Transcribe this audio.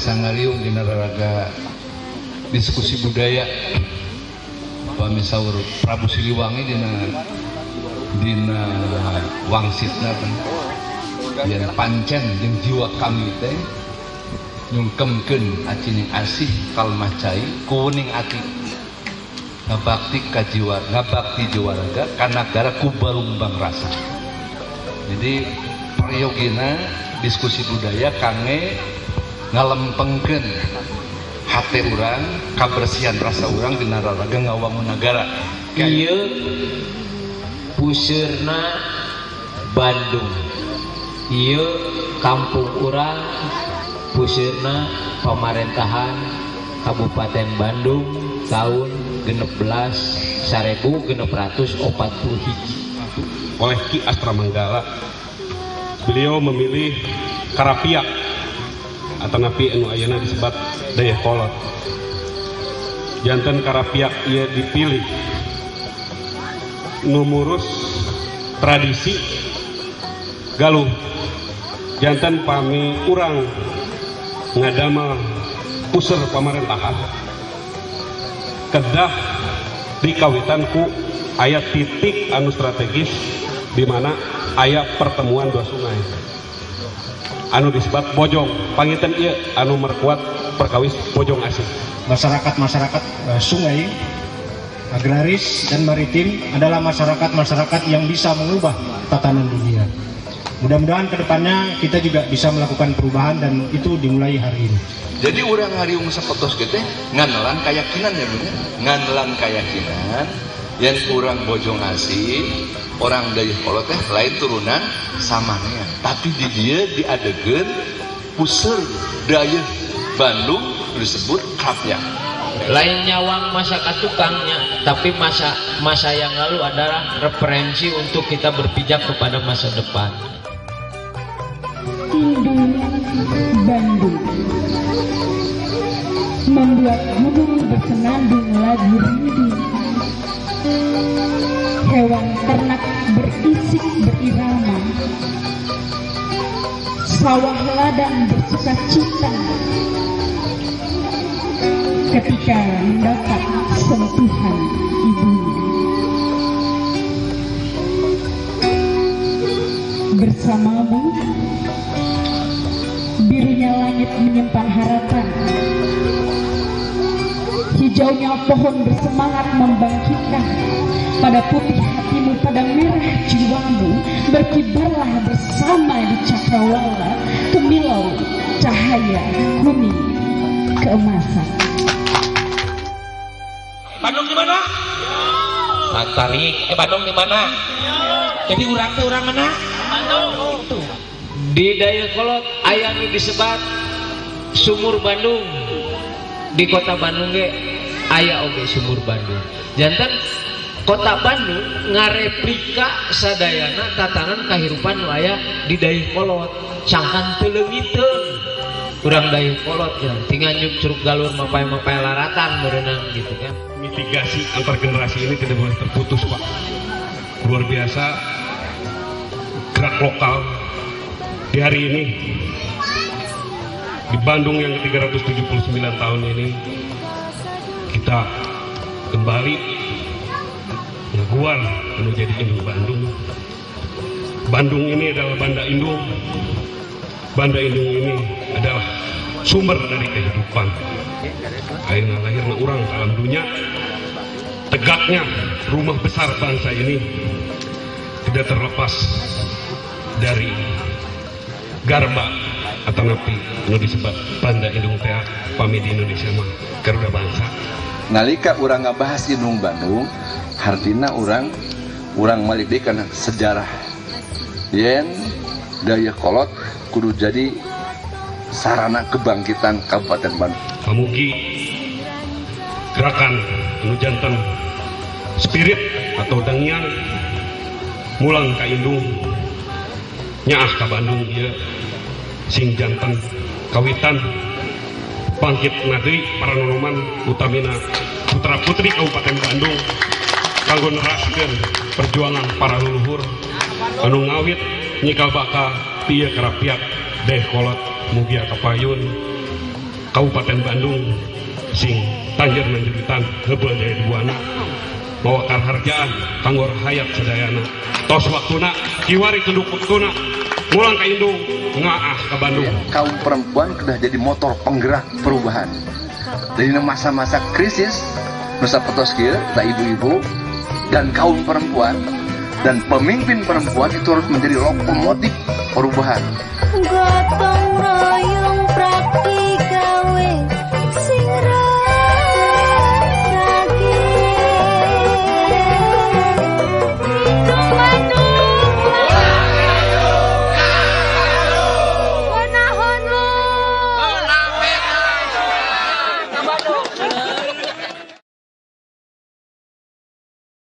bisa ngariung dina raraga diskusi budaya pami saur Prabu Siliwangi dina wangsitna yen pancen jeung jiwa kami teh nyungkemkeun acining asih kalmah cai kuning ati ngabakti ka jiwa ngabakti jiwa raga ka nagara ku barumbang rasa. Jadi priyogina diskusi budaya kangge ngalempengkeun hate urang kabersihan rasa urang dina raraga ngawangun nagara. Ieu puseurna Bandung, ieu kampung urang puseurna pemerintahan Kabupaten Bandung tahun 16.641 oleh Ki Astra Manggala. Beliau memilih Karapiak atau napi anu ayeuna disebut Dayakolot. Janten Karapiak ia dipilih numurus tradisi Galuh. Janten pami urang ngadamel puseur pemerintahan kedah dikawitan ku aya titik anu strategis di mana aya pertemuan dua sungai anu disebut Bojong. Pangitan ieu anu merkuat perkawis Bojong Asih. Masyarakat sungai, agraris dan maritim adalah masyarakat yang bisa mengubah tatanan dunia. Mudah-mudahan kedepannya kita juga bisa melakukan perubahan dan itu dimulai hari ini. Jadi urang hariung sapotos gede nganelan keyakinan ya bener, nganelan keyakinan yang urang Bojong Asih orang Dayakolot teh lain turunan samanya, tapi di dia diadegeun puseur Daya Bandung disebut Karapiak. lain nyawang masa katukangnya, tapi masa yang lalu adalah referensi untuk kita berpijak kepada masa depan. Indung Bandung membuat gunung bersenandung lagi rinding, hewan ternak berisik berirama, sawah ladang bersuka cita ketika mendapat sentuhan ibunya. Bersamamu birunya langit menyimpan harapan, hijaunya pohon bersemangat membangkitkan, pada putih hatimu, pada merah jiwamu, berkibarlah bersama di cakrawala kemilau cahaya kuning keemasan. Bandung di mana? Santari. Bandung di mana? Jadi orang mana? Bandung. Itu. Di Dayakolot aya nu disebat Sumur Bandung. Di kota Bandung ge aya oge Sumur Bandung. Janten kota Bandung ngareplika sadayana tatanan kahirupan nu aya di Dayakolot. Sangkan teu leungiteun. Urang Dayakolot ya, tinggal nyuk curug galur mapai laratan berenang gitu kan. Mitigasi antar generasi ini tidak boleh terputus, Pak. Luar biasa gerak lokal di hari ini di Bandung yang ke-379 tahun ini kita kembali ngeguar menjadi Indung Bandung. Bandung ini adalah Banda Indung. Banda Indung ini adalah sumber dari kehidupan. Akhirnya lahirnya orang dalam dunia, tegaknya rumah besar bangsa ini tidak terlepas dari garba atau napi nu disebut Banda Indung teh pami di Indonesia mah Garuda bangsa. Nalika urang ngabahas Indung Bandung, hartina urang malik deui kana sejarah. Yen Dayakolot kudu jadi sarana kebangkitan Kabupaten Bandung. Pamugi gerakan anu janten spirit atau dengian mulang ka Indung nyaah ka Bandung ieu sing janten kawitan bangkit nadei para nonoman utamina putra putri Kabupaten Bandung kanggo neraskeun perjuangan para leluhur anu ngawit nyikal baka tieu Karapiak Dayakolot mugia kapayun Kabupaten Bandung sing Tanjer Nanjuritan Hebel Jaya Duana mawa hargaan kanggo hayat sadayana tos waktuna kiwari tunduk waktuna mulang ka indung ngaah ke Bandung. Kaum perempuan sudah jadi motor penggerak perubahan. Dari masa-masa krisis Nusa Petos kieu da ibu-ibu dan kaum perempuan dan pemimpin perempuan itu harus menjadi lokomotif perubahan. Gotong royong